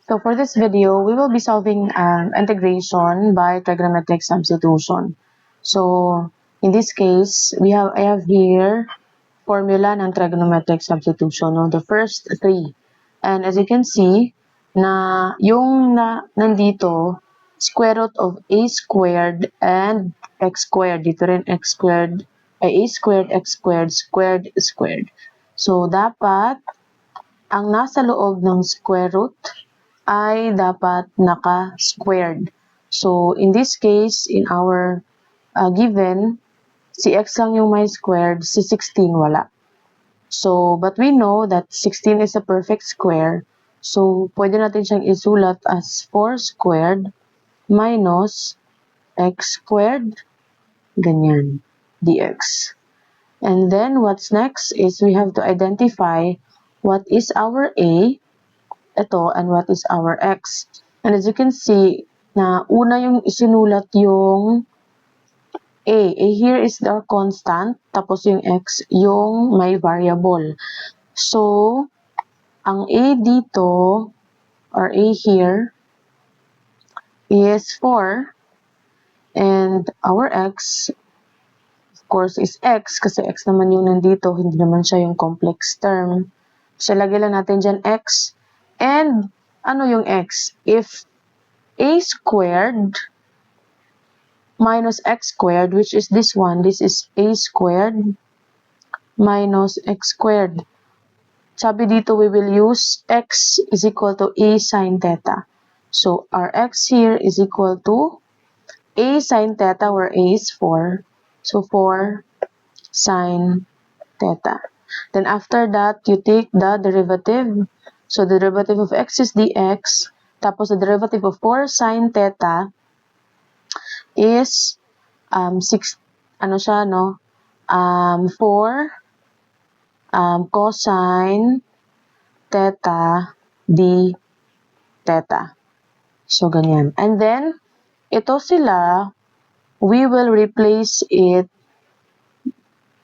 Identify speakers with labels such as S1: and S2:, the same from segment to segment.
S1: So for this video, we will be solving integration by trigonometric substitution. So in this case, I have here formula ng trigonometric substitution, no? The first three. And as you can see, nandito, square root of a squared and x squared. Dito rin x squared, ay a squared, x squared, squared, squared. So dapat, ang nasa loob ng square root ay dapat naka-squared. So, in this case, in our given, si x lang yung may squared, si 16 wala. So, but we know that 16 is a perfect square. So, pwede natin siyang isulat as 4 squared minus x squared, ganyan, dx. And then, what's next is we have to identify what is our a, ito, and what is our x. And as you can see, na una yung isinulat yung a. A here is the constant, tapos yung x, yung may variable. So, ang a dito, or a here, is 4. And our x, of course, is x, kasi x naman yung nandito, hindi naman siya yung complex term. So, lagay lang natin dyan x. And, ano yung x? If a squared minus x squared, which is this one, this is a squared minus x squared. Sabi dito, we will use x is equal to a sine theta. So, our x here is equal to a sine theta, where a is 4. So, 4 sine theta. Then, after that, you take the derivative. So, the derivative of x is dx. Tapos, the derivative of 4 sine theta is 4 cosine theta d theta. So, ganyan. And then, ito sila, we will replace it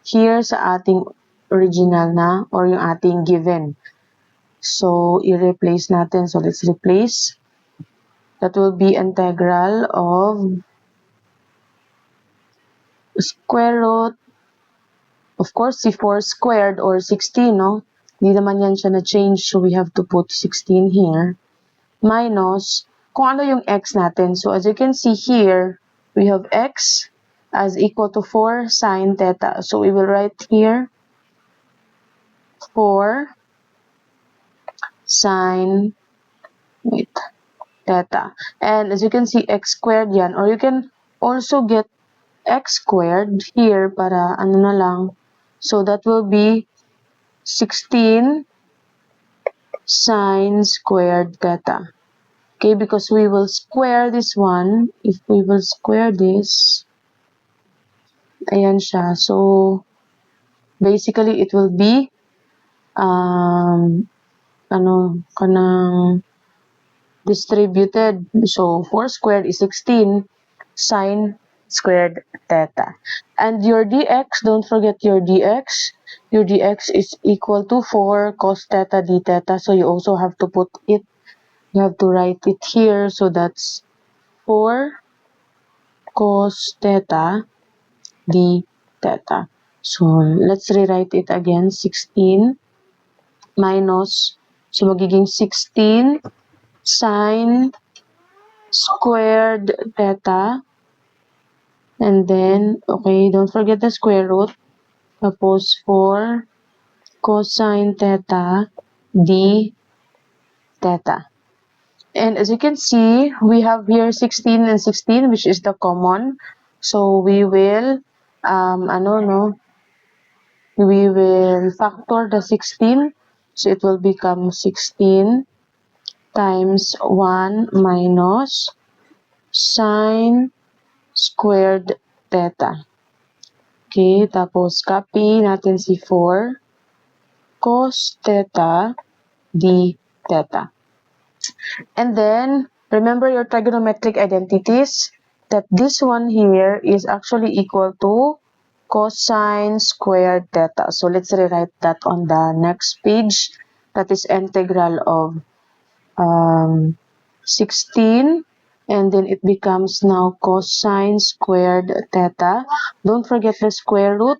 S1: here sa ating original na, or yung ating given. So, i-replace natin. So, let's replace. That will be integral of square root, of course, si 4 squared or 16, no? Hindi naman yan siya na-change, so we have to put 16 here. Minus, kung ano yung x natin. So, as you can see here, we have x as equal to 4 sine theta. So, we will write here 4 sine theta. And as you can see, x squared yan. Or you can also get x squared here para ano na lang. So, that will be 16 sine squared theta. Okay, because we will square this one. If we will square this, ayan siya. So, basically, it will be kanang distributed. So, 4 squared is 16 sine squared theta. And your dx, don't forget your dx. Your dx is equal to 4 cos theta d theta. So, you also have to put it, you have to write it here. So, that's 4 cos theta d theta. So, let's rewrite it again. 16 minus, so magiging 16 sine squared theta. And then, okay, don't forget the square root. Tapos 4 cosine theta d theta. And as you can see, we have here 16 and 16, which is the common. So, we will, we will factor the 16. So, it will become 16 times 1 minus sine squared theta. Okay, tapos copy natin si 4 cos theta d theta. And then, remember your trigonometric identities, that this one here is actually equal to cosine squared theta. So, let's rewrite that on the next page. That is integral of 16, and then it becomes now cosine squared theta. Don't forget the square root,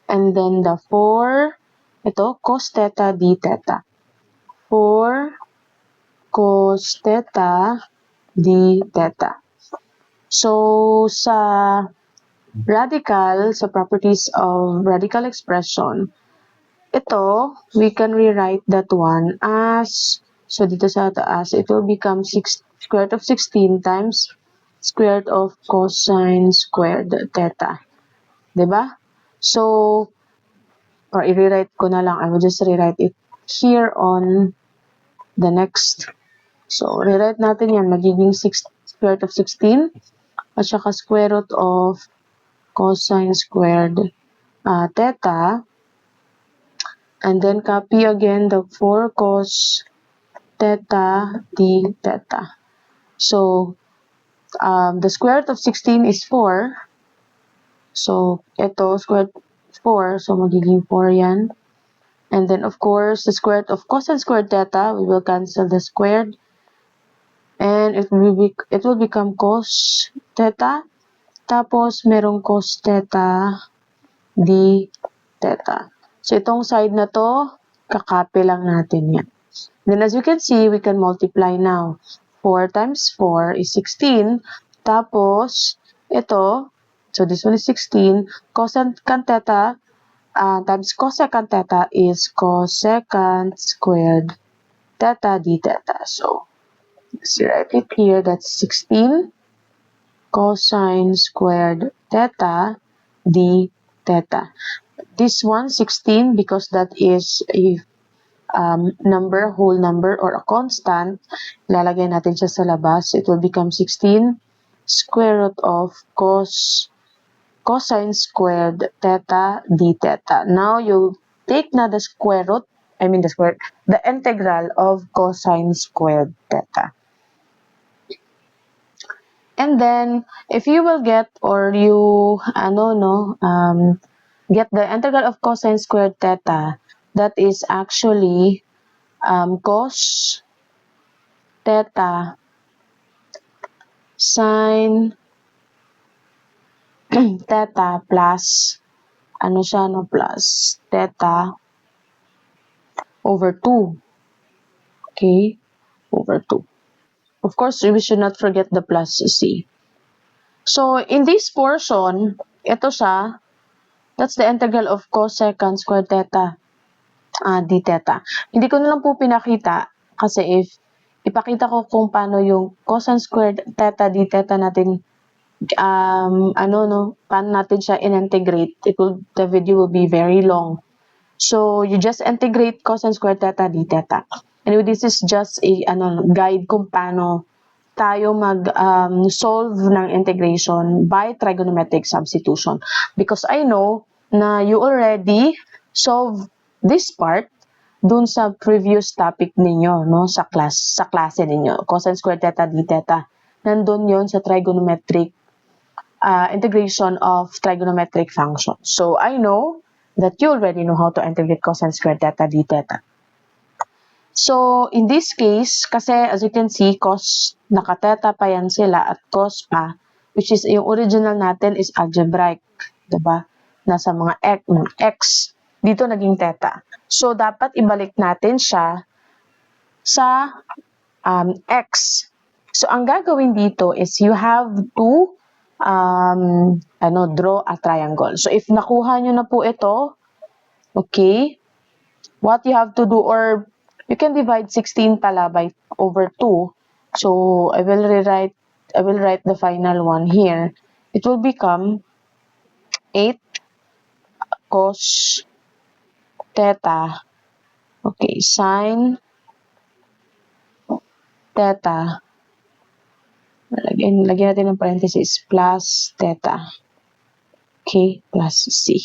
S1: and then the 4, ito, cos theta d theta. 4 cos theta d theta. So, sa radical, sa properties of radical expression, ito, we can rewrite that one as, so dito sa taas, it will become square root of 16 times square root of cosine squared theta. Diba? So, or i-rewrite ko na lang, I will just rewrite it here on the next. So, rewrite natin yan, magiging square root of 16 at saka square root of cosine squared theta. And then copy again the 4 cos theta d theta. So, the square root of 16 is 4. So, ito, square root 4. So, magiging 4 yan. And then, of course, the square root of cosine squared theta, we will cancel the squared. And it will become cos theta. Tapos, merong cos theta d theta. So, itong side na to, kakape lang natin yan. Then, as you can see, we can multiply now. 4 times 4 is 16. Tapos, ito, so this one is 16. Cosecant theta times cosecant theta is cosecant squared theta d theta. So, let's write it here. That's 16 cosine squared theta d theta. This one, 16, because that is a number, whole number, or a constant, lalagay natin siya sa labas. It will become 16 square root of cosine squared theta d theta. Now, you take na the square root, the integral of cosine squared theta. And then, if you will get, or you, get the integral of cosine squared theta, that is actually cos theta sine theta plus, plus theta over 2. Okay? Over 2. Of course, we should not forget the plus c. So, in this portion, ito siya, that's the integral of cosecant squared theta d theta. Hindi ko na lang po pinakita kasi if ipakita ko kung paano yung cosine squared theta d theta natin, paano natin siya in-integrate, the video will be very long. So, you just integrate cosine squared theta d theta. Anyway, this is just a guide kung paano tayo mag-solve ng integration by trigonometric substitution. Because I know na you already solve this part dun sa previous topic ninyo, no, sa klase ninyo, cosine squared theta d theta. Nandun yon sa trigonometric integration of trigonometric functions. So, I know that you already know how to integrate cosine squared theta d theta. So, in this case, kasi as you can see, cos, naka-theta pa yan sila at cos pa, which is yung original natin is algebraic, diba? Nasa mga x, dito naging theta. So, dapat ibalik natin siya sa x. So, ang gagawin dito is you have to draw a triangle. So, if nakuha nyo na po ito, okay, what you have to do, or you can divide 16 pala by over 2. So, I will write the final one here. It will become 8 cos theta, okay, sine theta, lagyan natin ng parenthesis, plus theta, okay, plus c.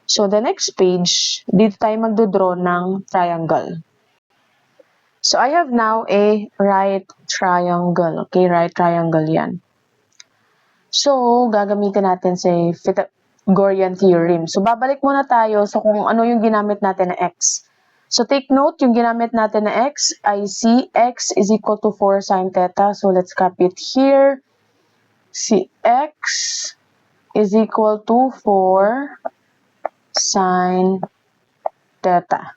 S1: So, the next page, dito tayo magdodraw ng triangle. So, I have now a right triangle. Okay, right triangle yan. So, gagamitin natin sa Pythagorean theorem. So, babalik muna tayo sa kung ano yung ginamit natin na x. So, take note, yung ginamit natin na x ay si x is equal to 4 sine theta. So, let's copy it here. Si x is equal to 4 sine theta.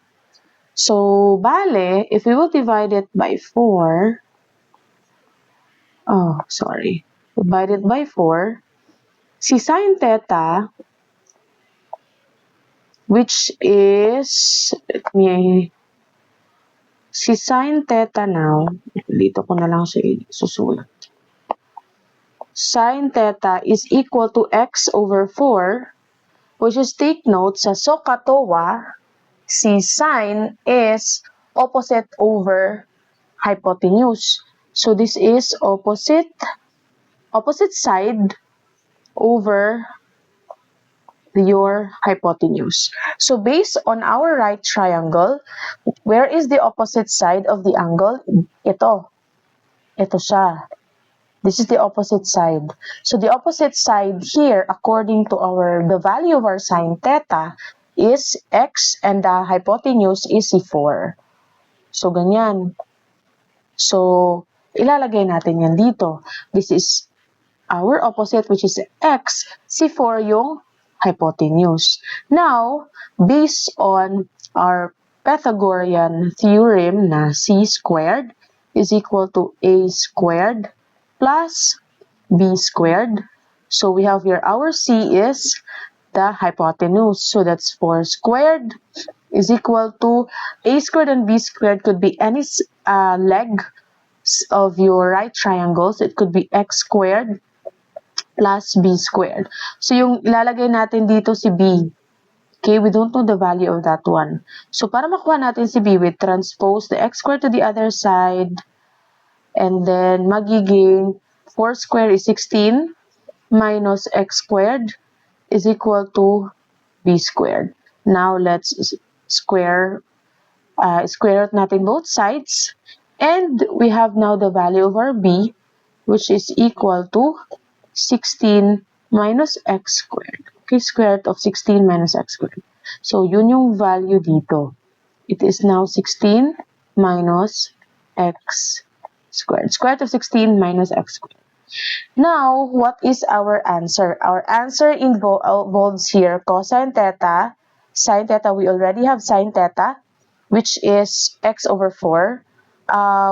S1: So, bale, if we will divide it by 4, divide it by 4, si sine theta, which is, si sine theta now, dito ko na lang siya susulat. Sine theta is equal to x over 4, which is, take note, sa SOHCAHTOA, si sine is opposite over hypotenuse. So, this is opposite side over your hypotenuse. So, based on our right triangle, where is the opposite side of the angle? Ito. Ito siya. This is the opposite side. So, the opposite side here, according to the value of our sine theta, is x and the hypotenuse is si 4. So, ganyan. So, ilalagay natin yan dito. This is our opposite, which is x. Si 4 yung hypotenuse. Now, based on our Pythagorean theorem na c squared is equal to a squared plus b squared. So, we have here our c is the hypotenuse. So, that's 4 squared is equal to a squared and b squared could be any leg of your right triangle. So, it could be x squared plus b squared. So, yung ilalagay natin dito si b. Okay, we don't know the value of that one. So, para makuha natin si b, we transpose the x squared to the other side. And then, magiging 4 squared is 16 minus x squared is equal to b squared. Now, let's square root natin both sides. And we have now the value of our b, which is equal to 16 minus x squared. Okay, square root of 16 minus x squared. So, yun yung value dito. It is now 16 minus x squared. Square root of 16 minus x squared. Now, what is our answer? Our answer involves here cosine theta. Sine theta, we already have sine theta, which is x over 4.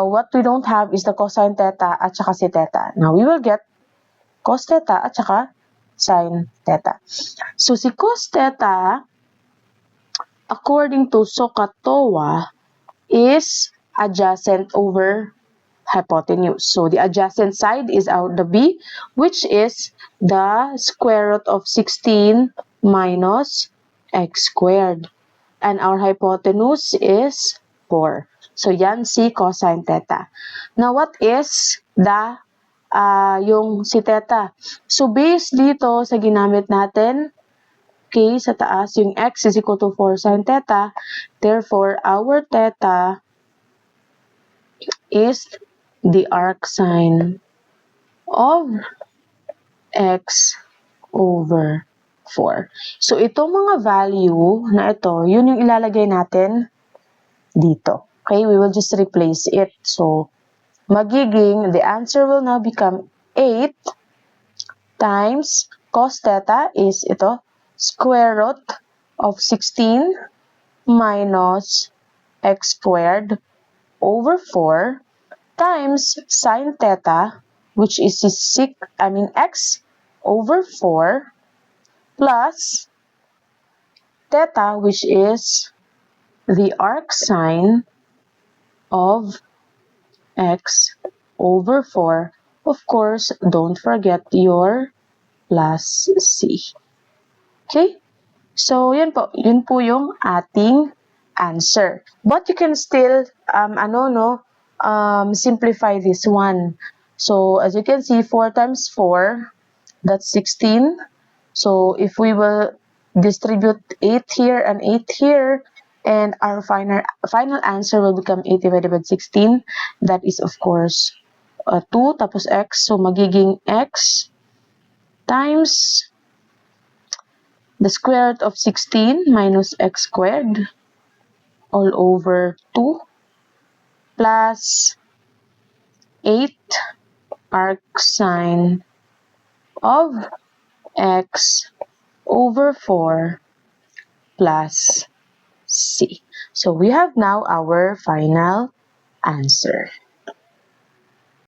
S1: What we don't have is the cosine theta at saka si theta. Now, we will get cos theta at saka sin theta. So, si cos theta, according to SOHCAHTOA, is adjacent over hypotenuse. So, the adjacent side is the b, which is the square root of 16 minus x squared. And our hypotenuse is 4. So, yan si cosine theta. Now, what is the yung si theta? So, based dito sa ginamit natin, okay, sa taas, yung x is equal to 4 sine theta. Therefore, our theta is the arcsine of x over 4. So, itong mga value na ito, yun yung ilalagay natin dito. Okay, we will just replace it. So, magiging, the answer will now become 8 times cos theta is ito, square root of 16 minus x squared over 4 times sine theta, which is x over 4 plus theta, which is the arcsine of x over 4. Of course, don't forget your plus c. Okay? So, yun po yung ating answer. But you can still, simplify this one. So, as you can see, 4 times 4, that's 16. So, if we will distribute 8 here and 8 here, and our final answer will become 8 divided by 16. That is, of course, 2 tapos x. So, magiging x times the square root of 16 minus x squared all over 2 plus 8 arcsine of x over 4 plus c. So we have now our final answer.